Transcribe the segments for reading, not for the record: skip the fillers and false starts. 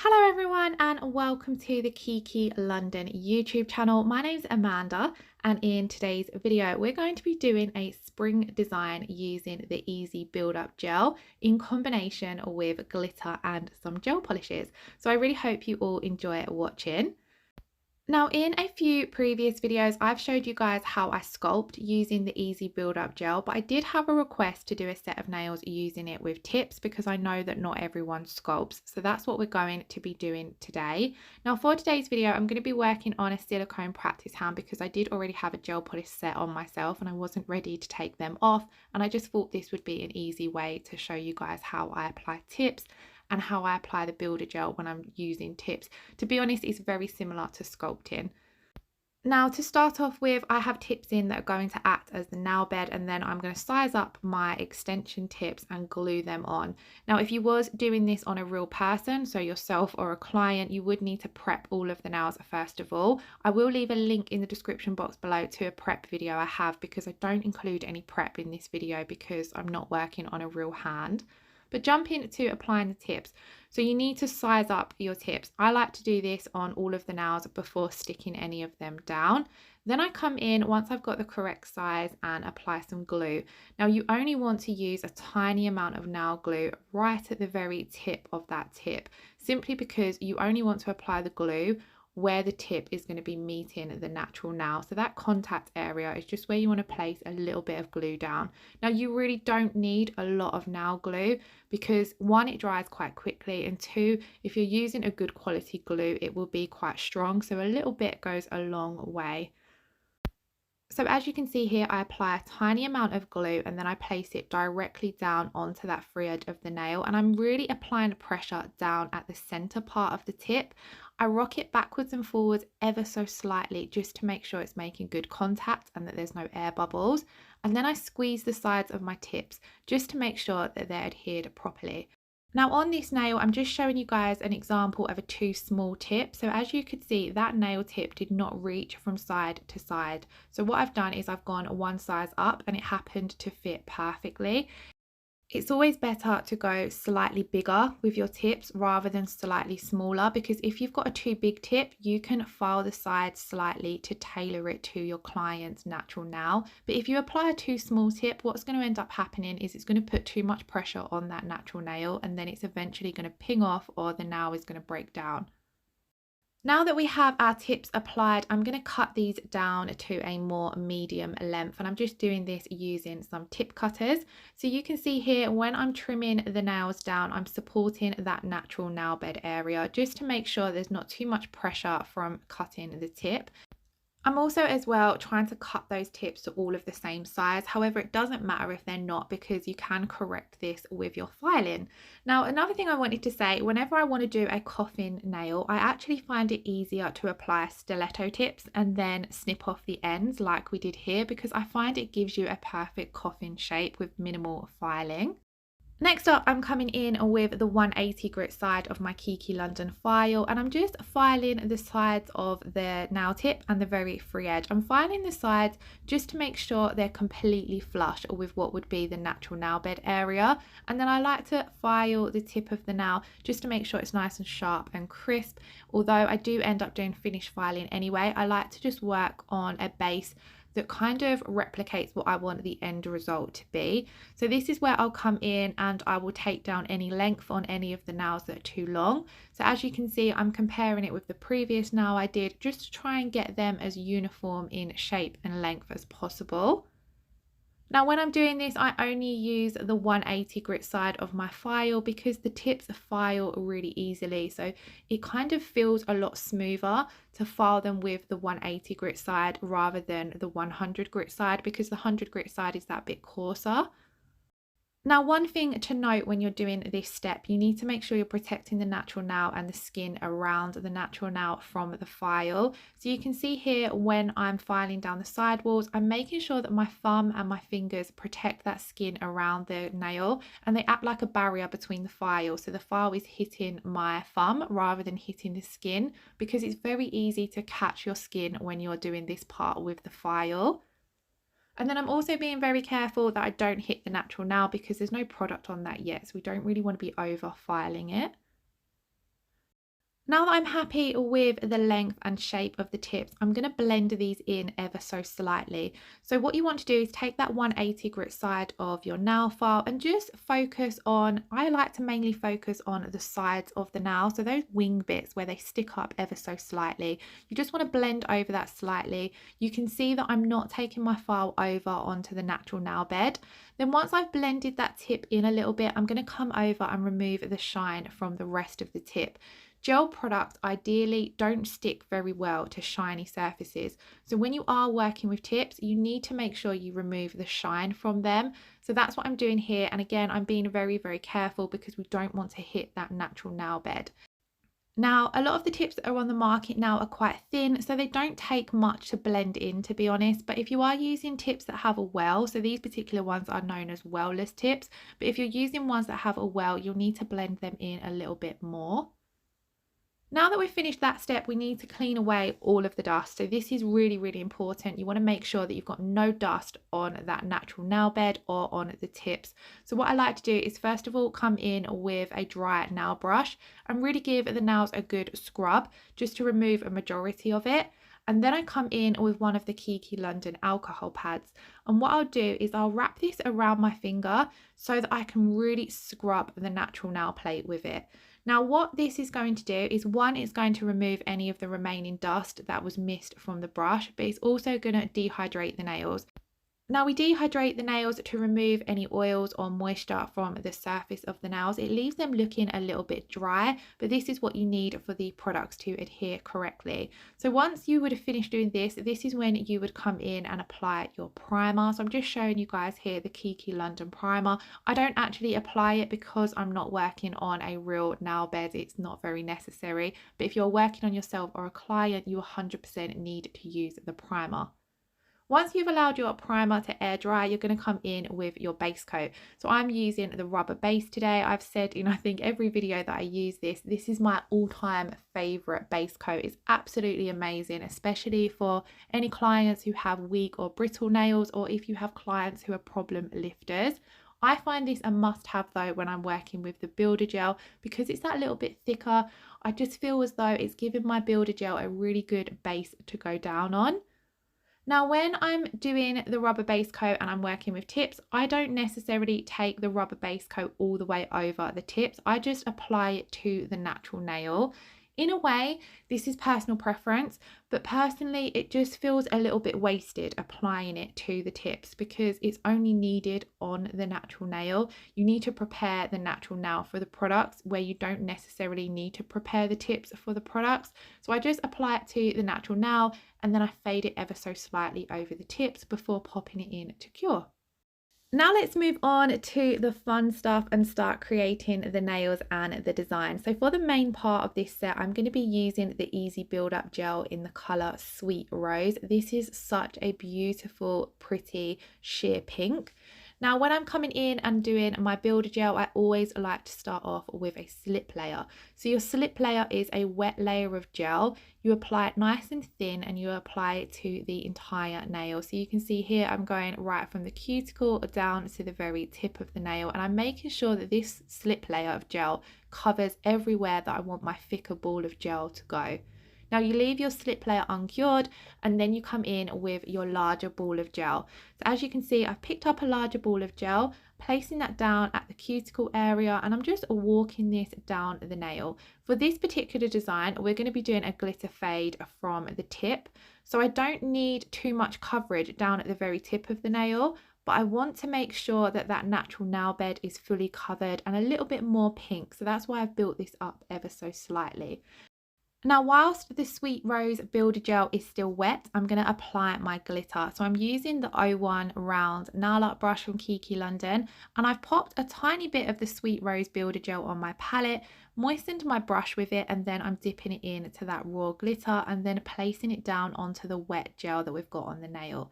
Hello everyone and welcome to the Kiki London YouTube channel. My name's Amanda and in today's video we're going to be doing a spring design using the Easy Build Up gel in combination with glitter and some gel polishes. So I really hope you all enjoy watching. Now, in a few previous videos, I've showed you guys how I sculpt using the Easy Build Up gel, but I did have a request to do a set of nails using it with tips because I know that not everyone sculpts. So that's what we're going to be doing today. Now, for today's video, I'm going to be working on a silicone practice hand because I did already have a gel polish set on myself and I wasn't ready to take them off. And I just thought this would be an easy way to show you guys how I apply tips and how I apply the builder gel when I'm using tips. To be honest, it's very similar to sculpting. Now, to start off with, I have tips in that are going to act as the nail bed, and then I'm going to size up my extension tips and glue them on. Now, if you was doing this on a real person, so yourself or a client, you would need to prep all of the nails first of all. I will leave a link in the description box below to a prep video I have because I don't include any prep in this video because I'm not working on a real hand. But jump into applying the tips. So you need to size up your tips. I like to do this on all of the nails before sticking any of them down. Then I come in once I've got the correct size and apply some glue. Now you only want to use a tiny amount of nail glue right at the very tip of that tip, simply because you only want to apply the glue where the tip is going to be meeting the natural nail. So that contact area is just where you want to place a little bit of glue down. Now you really don't need a lot of nail glue because one, it dries quite quickly, and two, if you're using a good quality glue, it will be quite strong. So a little bit goes a long way. So as you can see here, I apply a tiny amount of glue and then I place it directly down onto that free edge of the nail, and I'm really applying pressure down at the center part of the tip. I rock it backwards and forwards ever so slightly just to make sure it's making good contact and that there's no air bubbles. And then I squeeze the sides of my tips just to make sure that they're adhered properly. Now on this nail, I'm just showing you guys an example of a too small tip. So as you could see, that nail tip did not reach from side to side. So what I've done is I've gone one size up and it happened to fit perfectly. It's always better to go slightly bigger with your tips rather than slightly smaller, because if you've got a too big tip, you can file the sides slightly to tailor it to your client's natural nail. But if you apply a too small tip, what's going to end up happening is it's going to put too much pressure on that natural nail and then it's eventually going to ping off or the nail is going to break down. Now that we have our tips applied, I'm going to cut these down to a more medium length, and I'm just doing this using some tip cutters. So you can see here when I'm trimming the nails down, I'm supporting that natural nail bed area just to make sure there's not too much pressure from cutting the tip. I'm also as well trying to cut those tips to all of the same size. However, it doesn't matter if they're not because you can correct this with your filing. Now, another thing I wanted to say, whenever I want to do a coffin nail, I actually find it easier to apply stiletto tips and then snip off the ends like we did here, because I find it gives you a perfect coffin shape with minimal filing. Next up, I'm coming in with the 180 grit side of my Kiki London file, and I'm just filing the sides of the nail tip and the very free edge. I'm filing the sides just to make sure they're completely flush with what would be the natural nail bed area. And then I like to file the tip of the nail just to make sure it's nice and sharp and crisp. Although I do end up doing finish filing anyway, I like to just work on a base that kind of replicates what I want the end result to be. So this is where I'll come in and I will take down any length on any of the nails that are too long. So as you can see, I'm comparing it with the previous nail I did just to try and get them as uniform in shape and length as possible. Now when I'm doing this, I only use the 180 grit side of my file because the tips file really easily. So it kind of feels a lot smoother to file them with the 180 grit side rather than the 100 grit side, because the 100 grit side is that bit coarser. Now, one thing to note when you're doing this step, you need to make sure you're protecting the natural nail and the skin around the natural nail from the file. So you can see here when I'm filing down the sidewalls, I'm making sure that my thumb and my fingers protect that skin around the nail and they act like a barrier between the file. So the file is hitting my thumb rather than hitting the skin, because it's very easy to catch your skin when you're doing this part with the file. And then I'm also being very careful that I don't hit the natural nail because there's no product on that yet, so we don't really want to be over filing it. Now that I'm happy with the length and shape of the tips, I'm going to blend these in ever so slightly. So what you want to do is take that 180 grit side of your nail file and just focus on, I like to mainly focus on the sides of the nail. So those wing bits where they stick up ever so slightly, you just want to blend over that slightly. You can see that I'm not taking my file over onto the natural nail bed. Then once I've blended that tip in a little bit, I'm going to come over and remove the shine from the rest of the tip. Gel products ideally don't stick very well to shiny surfaces. So when you are working with tips, you need to make sure you remove the shine from them. So that's what I'm doing here. And again, I'm being very, very careful because we don't want to hit that natural nail bed. Now, a lot of the tips that are on the market now are quite thin, so they don't take much to blend in, to be honest. But if you are using tips that have a well, so these particular ones are known as well-less tips, but if you're using ones that have a well, you'll need to blend them in a little bit more. Now that we've finished that step, we need to clean away all of the dust. So this is really, really important. You want to make sure that you've got no dust on that natural nail bed or on the tips. So what I like to do is first of all come in with a dry nail brush and really give the nails a good scrub just to remove a majority of it. And then I come in with one of the Kiki London alcohol pads. And what I'll do is I'll wrap this around my finger so that I can really scrub the natural nail plate with it. Now what this is going to do is, one, it's going to remove any of the remaining dust that was missed from the brush, but it's also going to dehydrate the nails. Now we dehydrate the nails to remove any oils or moisture from the surface of the nails. It leaves them looking a little bit dry, but this is what you need for the products to adhere correctly. So once you would have finished doing this, this is when you would come in and apply your primer. So I'm just showing you guys here the Kiki London primer. I don't actually apply it because I'm not working on a real nail bed. It's not very necessary, but if you're working on yourself or a client, you 100% need to use the primer. Once you've allowed your primer to air dry, you're going to come in with your base coat. So I'm using the rubber base today. I've said in I think every video that I use this, this is my all-time favorite base coat. It's absolutely amazing, especially for any clients who have weak or brittle nails, or if you have clients who are problem lifters. I find this a must-have though when I'm working with the builder gel because it's that little bit thicker. I just feel as though it's giving my builder gel a really good base to go down on. Now, when I'm doing the rubber base coat and I'm working with tips, I don't necessarily take the rubber base coat all the way over the tips. I just apply it to the natural nail. In a way, this is personal preference, but personally, it just feels a little bit wasted applying it to the tips because it's only needed on the natural nail. You need to prepare the natural nail for the products where you don't necessarily need to prepare the tips for the products. So I just apply it to the natural nail and then I fade it ever so slightly over the tips before popping it in to cure. Now let's move on to the fun stuff and start creating the nails and the design. So for the main part of this set, I'm going to be using the Easy Build Up Gel in the colour Sweet Rose. This is such a beautiful, pretty sheer pink. Now, when I'm coming in and doing my builder gel, I always like to start off with a slip layer. So your slip layer is a wet layer of gel. You apply it nice and thin and you apply it to the entire nail. So you can see here I'm going right from the cuticle down to the very tip of the nail, and I'm making sure that this slip layer of gel covers everywhere that I want my thicker ball of gel to go. Now you leave your slip layer uncured and then you come in with your larger ball of gel. So as you can see, I've picked up a larger ball of gel, placing that down at the cuticle area, and I'm just walking this down the nail. For this particular design, we're going to be doing a glitter fade from the tip. So I don't need too much coverage down at the very tip of the nail, but I want to make sure that that natural nail bed is fully covered and a little bit more pink. So that's why I've built this up ever so slightly. Now, whilst the Sweet Rose Builder Gel is still wet, I'm going to apply my glitter. So I'm using the 01 round nail art brush from Kiki London, and I've popped a tiny bit of the Sweet Rose Builder Gel on my palette, moistened my brush with it, and then I'm dipping it into that raw glitter and then placing it down onto the wet gel that we've got on the nail.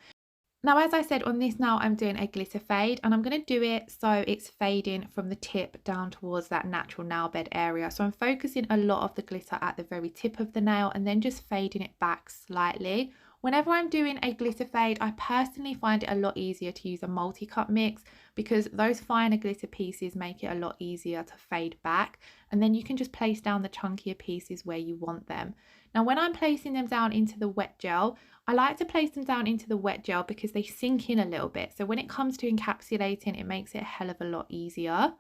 Now, as I said, on this nail, I'm doing a glitter fade, and I'm going to do it so it's fading from the tip down towards that natural nail bed area. So I'm focusing a lot of the glitter at the very tip of the nail and then just fading it back slightly. Whenever I'm doing a glitter fade, I personally find it a lot easier to use a multi-cut mix, because those finer glitter pieces make it a lot easier to fade back, and then you can just place down the chunkier pieces where you want them. Now when I'm placing them down into the wet gel, I like to place them down into the wet gel because they sink in a little bit, so when it comes to encapsulating, it makes it a hell of a lot easier.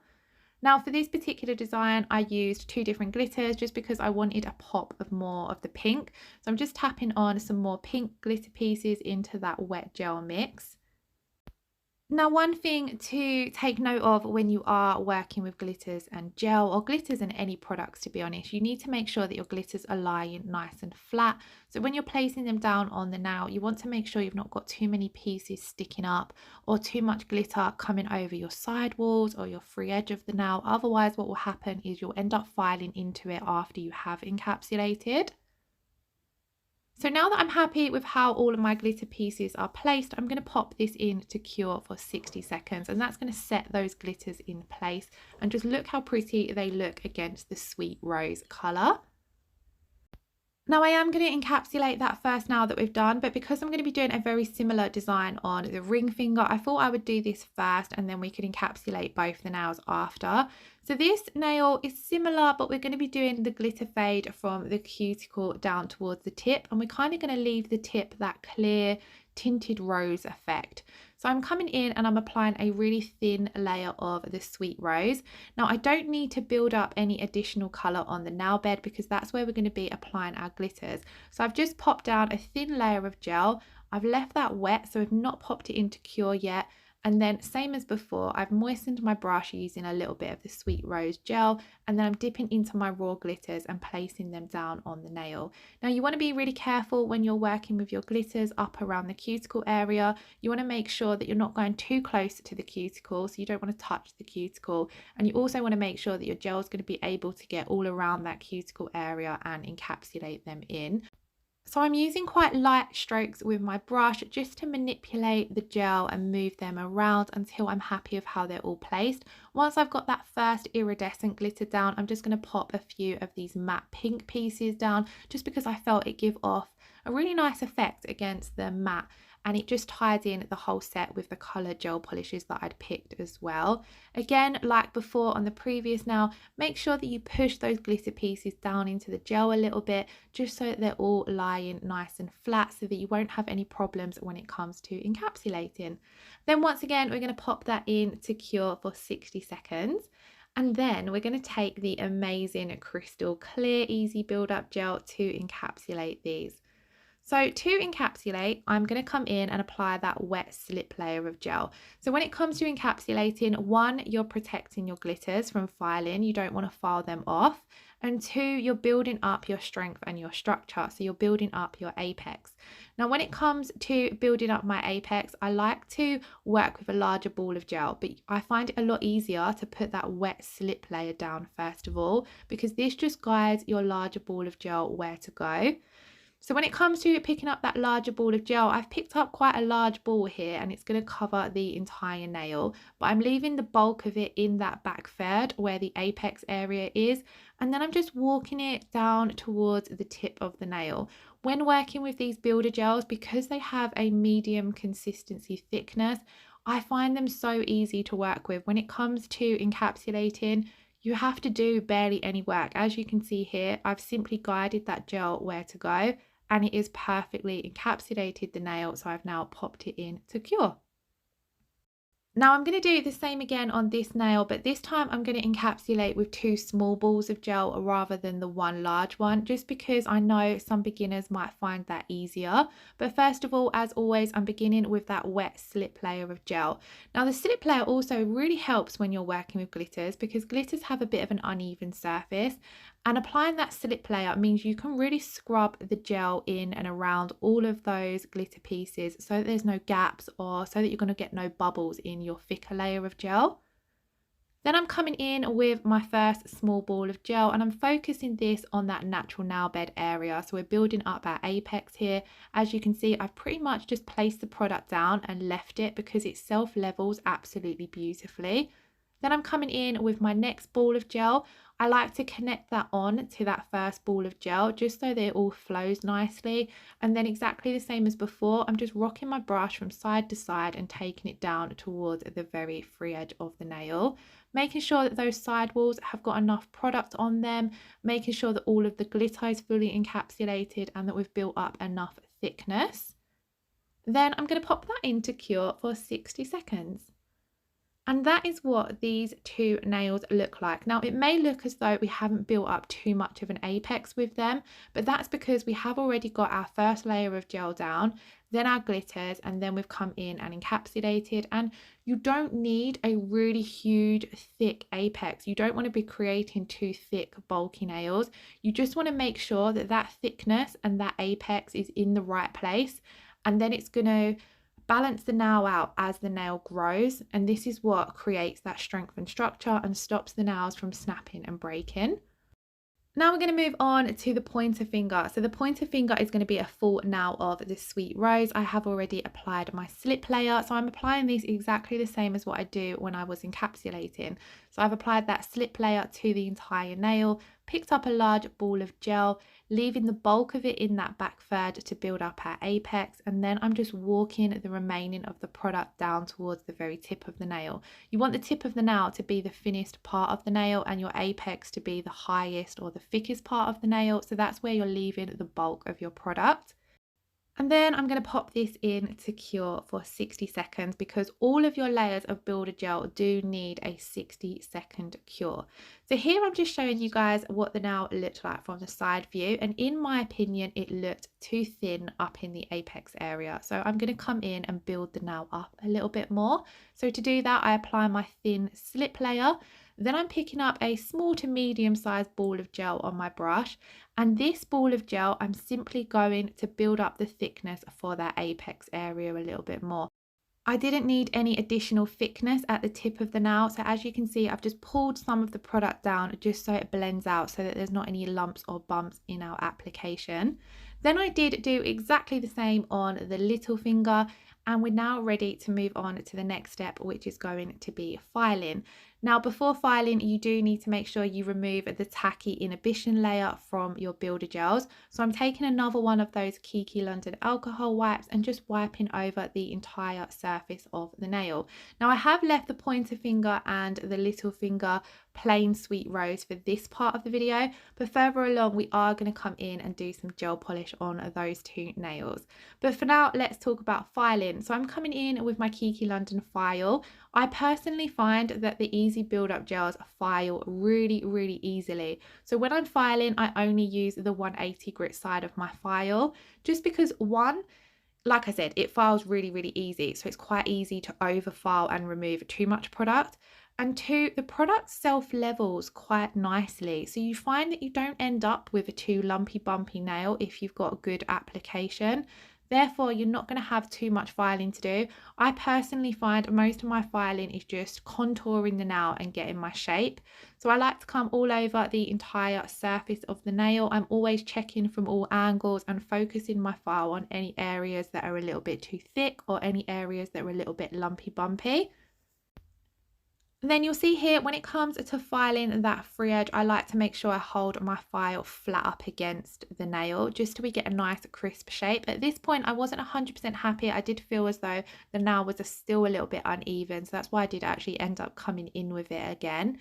Now for this particular design, I used 2 different glitters just because I wanted a pop of more of the pink. So I'm just tapping on some more pink glitter pieces into that wet gel mix. Now, one thing to take note of when you are working with glitters and gel, or glitters and any products to be honest, you need to make sure that your glitters are lying nice and flat. So when you're placing them down on the nail, you want to make sure you've not got too many pieces sticking up or too much glitter coming over your side walls or your free edge of the nail. Otherwise, what will happen is you'll end up filing into it after you have encapsulated. So now that I'm happy with how all of my glitter pieces are placed, I'm going to pop this in to cure for 60 seconds, and that's going to set those glitters in place. And just look how pretty they look against the sweet rose colour. Now I am going to encapsulate that first nail that we've done, but because I'm going to be doing a very similar design on the ring finger, I thought I would do this first and then we could encapsulate both the nails after. So this nail is similar, but we're going to be doing the glitter fade from the cuticle down towards the tip, and we're kind of going to leave the tip that clear tinted rose effect. So I'm coming in and I'm applying a really thin layer of the sweet rose. Now I don't need to build up any additional colour on the nail bed because that's where we're going to be applying our glitters. So I've just popped down a thin layer of gel. I've left that wet, so I've not popped it into cure yet. And then same as before, I've moistened my brush using a little bit of the sweet rose gel, and then I'm dipping into my raw glitters and placing them down on the nail. Now you want to be really careful when you're working with your glitters up around the cuticle area. You want to make sure that you're not going too close to the cuticle, so you don't want to touch the cuticle. And you also want to make sure that your gel is going to be able to get all around that cuticle area and encapsulate them in. So I'm using quite light strokes with my brush just to manipulate the gel and move them around until I'm happy with how they're all placed. Once I've got that first iridescent glitter down, I'm just going to pop a few of these matte pink pieces down just because I felt it give off a really nice effect against the matte, and it just tied in the whole set with the colour gel polishes that I'd picked as well. Again, like before on the previous nail, make sure that you push those glitter pieces down into the gel a little bit just so that they're all lying nice and flat so that you won't have any problems when it comes to encapsulating. Then once again, we're going to pop that in to cure for 60 seconds. And then we're going to take the amazing crystal clear easy build up gel to encapsulate these. So to encapsulate, I'm going to come in and apply that wet slip layer of gel. So when it comes to encapsulating, 1, you're protecting your glitters from filing. You don't want to file them off. And 2, you're building up your strength and your structure. So you're building up your apex. Now, when it comes to building up my apex, I like to work with a larger ball of gel, but I find it a lot easier to put that wet slip layer down first of all, because this just guides your larger ball of gel where to go. So when it comes to picking up that larger ball of gel, I've picked up quite a large ball here and it's going to cover the entire nail, but I'm leaving the bulk of it in that back third where the apex area is, and then I'm just walking it down towards the tip of the nail. When working with these builder gels, because they have a medium consistency thickness, I find them so easy to work with. When it comes to encapsulating, you have to do barely any work. As you can see here, I've simply guided that gel where to go, and it is perfectly encapsulated the nail, so I've now popped it in to cure. Now I'm going to do the same again on this nail, but this time I'm going to encapsulate with 2 small balls of gel rather than the 1 large one, just because I know some beginners might find that easier. But first of all, as always, I'm beginning with that wet slip layer of gel. Now the slip layer also really helps when you're working with glitters, because glitters have a bit of an uneven surface, and applying that slip layer means you can really scrub the gel in and around all of those glitter pieces so that there's no gaps, or so that you're going to get no bubbles in your thicker layer of gel. Then I'm coming in with my first small ball of gel and I'm focusing this on that natural nail bed area. So we're building up our apex here. As you can see, I've pretty much just placed the product down and left it because it self levels absolutely beautifully. Then I'm coming in with my next ball of gel. I like to connect that on to that first ball of gel just so that it all flows nicely. And then exactly the same as before, I'm just rocking my brush from side to side and taking it down towards the very free edge of the nail, making sure that those side walls have got enough product on them, making sure that all of the glitter is fully encapsulated and that we've built up enough thickness. Then I'm going to pop that into cure for 60 seconds. And that is what these two nails look like. Now, it may look as though we haven't built up too much of an apex with them, but that's because we have already got our first layer of gel down, then our glitters, and then we've come in and encapsulated. And you don't need a really huge, thick apex. You don't want to be creating too thick, bulky nails. You just want to make sure that that thickness and that apex is in the right place. And then it's going to balance the nail out as the nail grows, and this is what creates that strength and structure and stops the nails from snapping and breaking. Now we're going to move on to the pointer finger. So the pointer finger is going to be a full nail of the Sweet Rose. I have already applied my slip layer, so I'm applying these exactly the same as what I do when I was encapsulating. So I've applied that slip layer to the entire nail, picked up a large ball of gel, leaving the bulk of it in that back third to build up our apex, and then I'm just walking the remaining of the product down towards the very tip of the nail. You want the tip of the nail to be the thinnest part of the nail and your apex to be the highest or the thickest part of the nail, so that's where you're leaving the bulk of your product. And then I'm going to pop this in to cure for 60 seconds because all of your layers of builder gel do need a 60-second cure. So here I'm just showing you guys what the nail looked like from the side view, and in my opinion it looked too thin up in the apex area. So I'm going to come in and build the nail up a little bit more. So to do that, I apply my thin slip layer. Then I'm picking up a small to medium sized ball of gel on my brush, and this ball of gel I'm simply going to build up the thickness for that apex area a little bit more. I didn't need any additional thickness at the tip of the nail, so as you can see I've just pulled some of the product down just so it blends out so that there's not any lumps or bumps in our application. Then I did do exactly the same on the little finger, and we're now ready to move on to the next step, which is going to be filing. Now before filing, you do need to make sure you remove the tacky inhibition layer from your builder gels. So I'm taking another one of those Kiki London alcohol wipes and just wiping over the entire surface of the nail. Now I have left the pointer finger and the little finger plain Sweet Rose for this part of the video, but further along we are going to come in and do some gel polish on those two nails. But for now, let's talk about filing. So I'm coming in with my Kiki London file. I personally find that the easy build-up gels file really easily. So when I'm filing, I only use the 180 grit side of my file, just because one, like I said, it files really easy. So it's quite easy to overfile and remove too much product. And two, the product self-levels quite nicely. So you find that you don't end up with a too lumpy bumpy nail if you've got a good application. Therefore, you're not going to have too much filing to do. I personally find most of my filing is just contouring the nail and getting my shape. So I like to come all over the entire surface of the nail. I'm always checking from all angles and focusing my file on any areas that are a little bit too thick or any areas that are a little bit lumpy bumpy. Then you'll see here when it comes to filing that free edge, I like to make sure I hold my file flat up against the nail just so we get a nice crisp shape. At this point I wasn't 100% happy. I did feel as though the nail was still a little bit uneven, so that's why I did actually end up coming in with it again.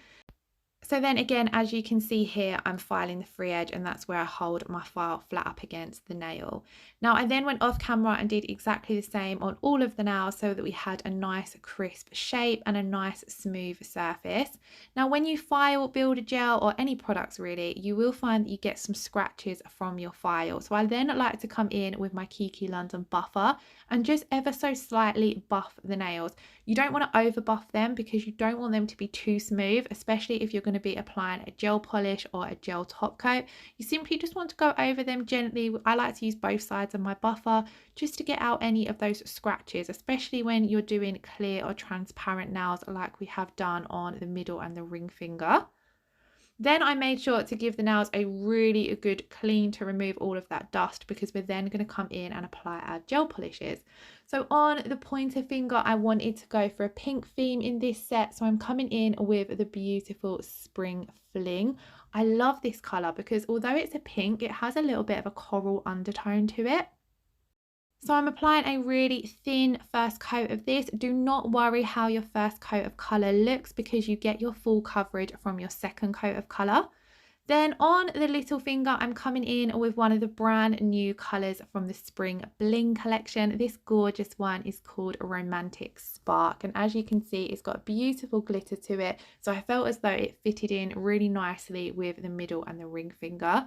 So then again, as you can see here, I'm filing the free edge and that's where I hold my file flat up against the nail. Now I then went off camera and did exactly the same on all of the nails so that we had a nice crisp shape and a nice smooth surface. Now when you file builder gel or any products really, you will find that you get some scratches from your file. So I then like to come in with my Kiki London buffer and just ever so slightly buff the nails. You don't want to over buff them because you don't want them to be too smooth, especially if you're going to be applying a gel polish or a gel top coat. You simply just want to go over them gently. I like to use both sides of my buffer just to get out any of those scratches, especially when you're doing clear or transparent nails like we have done on the middle and the ring finger. Then I made sure to give the nails a really good clean to remove all of that dust, because we're then going to come in and apply our gel polishes. So on the pointer finger, I wanted to go for a pink theme in this set. So I'm coming in with the beautiful Spring Fling. I love this colour because although it's a pink, it has a little bit of a coral undertone to it. So I'm applying a really thin first coat of this. Do not worry how your first coat of colour looks, because you get your full coverage from your second coat of colour. Then on the little finger, I'm coming in with one of the brand new colours from the Spring Bling collection. This gorgeous one is called Romantic Spark. And as you can see, it's got beautiful glitter to it. So I felt as though it fitted in really nicely with the middle and the ring finger.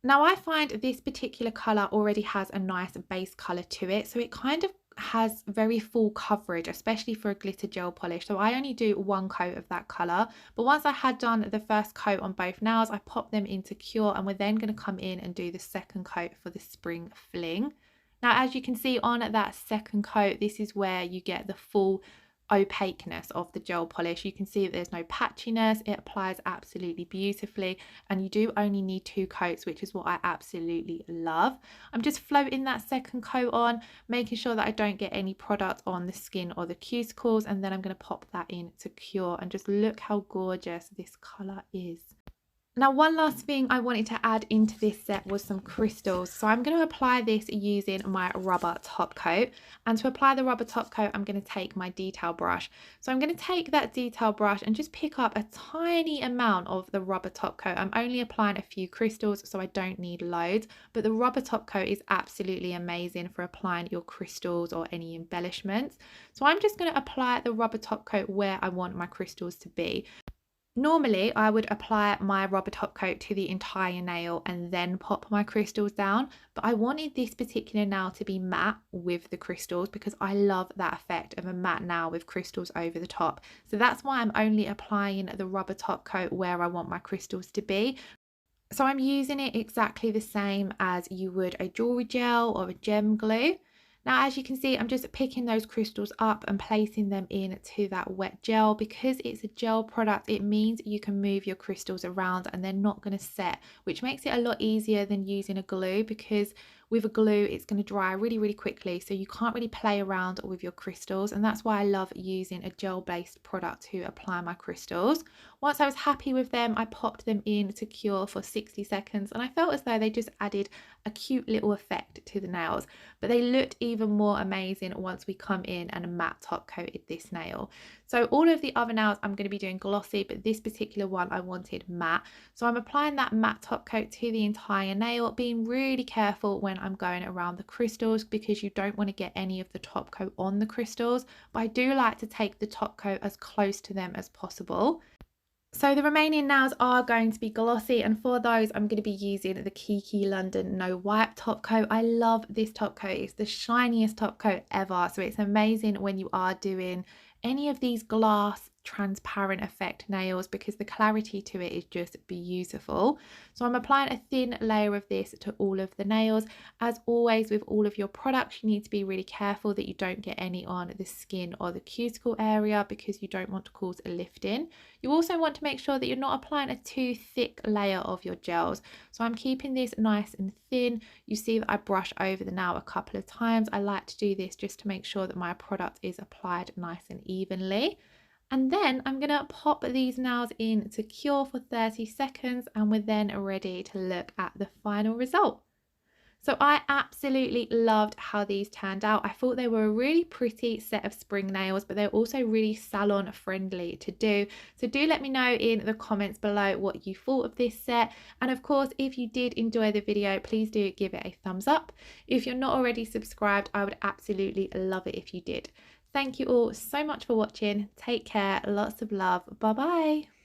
Now I find this particular colour already has a nice base colour to it, so it kind of has very full coverage, especially for a glitter gel polish. So I only do one coat of that colour, but once I had done the first coat on both nails, I popped them into Cure, and we're then going to come in and do the second coat for the Spring Fling. Now as you can see on that second coat, this is where you get the full opaqueness of the gel polish. You can see that there's no patchiness. It applies absolutely beautifully, and you do only need 2 coats, which is what I absolutely love. I'm just floating that second coat on, making sure that I don't get any product on the skin or the cuticles, and then I'm going to pop that in to Cure, and just look how gorgeous this colour is. Now one last thing I wanted to add into this set was some crystals. So I'm going to apply this using my rubber top coat. And to apply the rubber top coat, I'm going to take my detail brush. So I'm going to take that detail brush and just pick up a tiny amount of the rubber top coat. I'm only applying a few crystals, so I don't need loads. But the rubber top coat is absolutely amazing for applying your crystals or any embellishments. So I'm just going to apply the rubber top coat where I want my crystals to be. Normally, I would apply my rubber top coat to the entire nail and then pop my crystals down, but I wanted this particular nail to be matte with the crystals because I love that effect of a matte nail with crystals over the top. So that's why I'm only applying the rubber top coat where I want my crystals to be. So I'm using it exactly the same as you would a jewelry gel or a gem glue. Now, as you can see, I'm just picking those crystals up and placing them into that wet gel. Because it's a gel product, it means you can move your crystals around and they're not going to set, which makes it a lot easier than using a glue, because with a glue it's going to dry really quickly, so you can't really play around with your crystals. And that's why I love using a gel based product to apply my crystals. Once I was happy with them, I popped them in to Cure for 60 seconds, and I felt as though they just added a cute little effect to the nails, but they looked even more amazing once we come in and matte top coated this nail. So all of the other nails I'm going to be doing glossy, but this particular one I wanted matte. So I'm applying that matte top coat to the entire nail, being really careful when I'm going around the crystals, because you don't want to get any of the top coat on the crystals, but I do like to take the top coat as close to them as possible. So the remaining nails are going to be glossy, and for those I'm going to be using the Kiki London No Wipe top coat. I love this top coat. It's the shiniest top coat ever, so it's amazing when you are doing any of these glass transparent effect nails, because the clarity to it is just beautiful. So I'm applying a thin layer of this to all of the nails. As always with all of your products, you need to be really careful that you don't get any on the skin or the cuticle area, because you don't want to cause a lift-in. You also want to make sure that you're not applying a too thick layer of your gels. So I'm keeping this nice and thin. You see that I brush over the nail a couple of times. I like to do this just to make sure that my product is applied nice and evenly. And then I'm going to pop these nails in to Cure for 30 seconds, and we're then ready to look at the final result. So I absolutely loved how these turned out. I thought they were a really pretty set of spring nails, but they're also really salon friendly to do. So do let me know in the comments below what you thought of this set. And of course, if you did enjoy the video, please do give it a thumbs up. If you're not already subscribed, I would absolutely love it if you did. Thank you all so much for watching. Take care. Lots of love. Bye bye.